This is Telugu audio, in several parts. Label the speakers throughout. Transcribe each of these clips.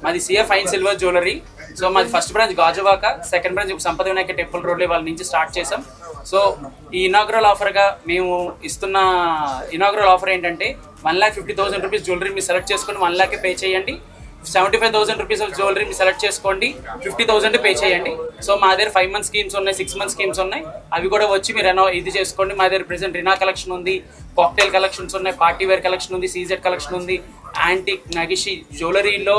Speaker 1: మాది CF fine silver jewellery. So మాది first branch Gajuwaka, second branch Sampath Vinayaka temple road వాళ్ళ నుంచి స్టార్ట్ చేసాం. సో ఈ ఇనాగ్రల్ ఆఫర్గా మేము ఇస్తున్న ఇనాగ్రల్ ఆఫర్ ఏంటంటే 1,50,000 రూపీస్ జ్యువెలరీ మీరు సెలెక్ట్ చేసుకొని 1 lakh పే చేయండి. 75,000 రూపీస్ ఆఫ్ జ్యువెలరీ మీరు సెలెక్ట్ చేసుకోండి, 50,000 పే చేయండి. సో మా దగ్గర 5 month స్కీమ్స్ ఉన్నాయి, 6 month స్కీమ్స్ ఉన్నాయి. అవి కూడా వచ్చి మీరు ఇది చేసుకోండి. మా దగ్గర ప్రెసెంట్ రినా కలెక్షన్ ఉంది, కాక్టైల్ కలెక్షన్స్ ఉన్నాయి, పార్టీ వేర్ కలెక్షన్ ఉంది, సీజెడ్ కలెక్షన్ ఉంది, యాంటిక్ నగిషి జ్యువెలరీలో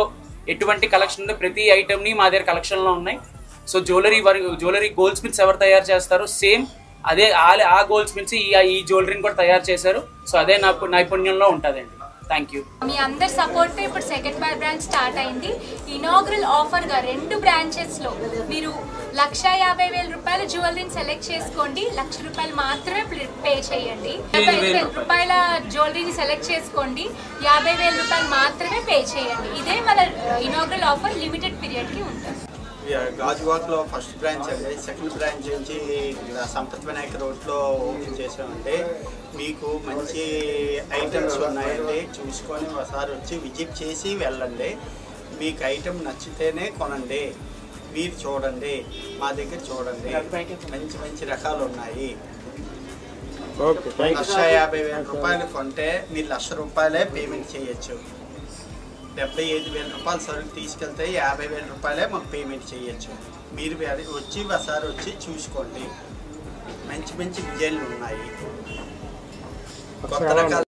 Speaker 1: ఎటువంటి కలెక్షన్ ఉందో ప్రతి ఐటమ్ని మా దగ్గర కలెక్షన్లో ఉన్నాయి. సో జ్యువెలరీ గోల్డ్ స్మిత్స్ ఎవరు తయారు చేస్తారో సేమ్ అదే ఆ గోల్డ్ స్మిత్స్ ఈ జ్యువెలరీని కూడా తయారు చేశారు. సో అదే నాకు నైపుణ్యంలో ఉంటుందండి. Thank you.
Speaker 2: మీ అందరి సపోర్ట్ ఇప్పుడు సెకండ్ బ్రాంచ్ స్టార్ట్ అయింది. ఇనాగ్రల్ ఆఫర్గా 2 బ్రాంచెస్లో మీరు 1,50,000 రూపాయల జ్యువెలరీని సెలెక్ట్ చేసుకోండి. 1,00,000 రూపాయలు మాత్రమే పే చేయండి. 55,000 రూపాయల జ్యువెలరీని సెలెక్ట్ చేసుకోండి, 50,000 రూపాయలు మాత్రమే పే చేయండి. ఇదే మన ఇనాగ్రల్ ఆఫర్ లిమిటెడ్ పీరియడ్కి ఉంటుంది.
Speaker 3: గాజువాక్లో ఫస్ట్ బ్రాంచ్ అండి. సెకండ్ బ్రాంచ్ నుంచి సంపత్ వినాయక రోడ్లో ఓపెన్ చేసామండి. మీకు మంచి ఐటమ్స్ ఉన్నాయండి, చూసుకొని ఒకసారి వచ్చి విజిట్ చేసి వెళ్ళండి. మీకు ఐటమ్ నచ్చితేనే కొనండి. మీరు చూడండి, మా దగ్గర చూడండి, మంచి మంచి రకాలు ఉన్నాయి. 1,50,000 రూపాయలు కొంటే మీరు 1,00,000 రూపాయలే పేమెంట్ చేయొచ్చు. 75,000 రూపాయలు సరుకు తీసుకెళ్తే 50,000 రూపాయలే మాకు పేమెంట్ చేయొచ్చు. మీరు వచ్చి ఒకసారి వచ్చి చూసుకోండి, మంచి మంచి డిజైన్లు ఉన్నాయి, కొత్త రకాల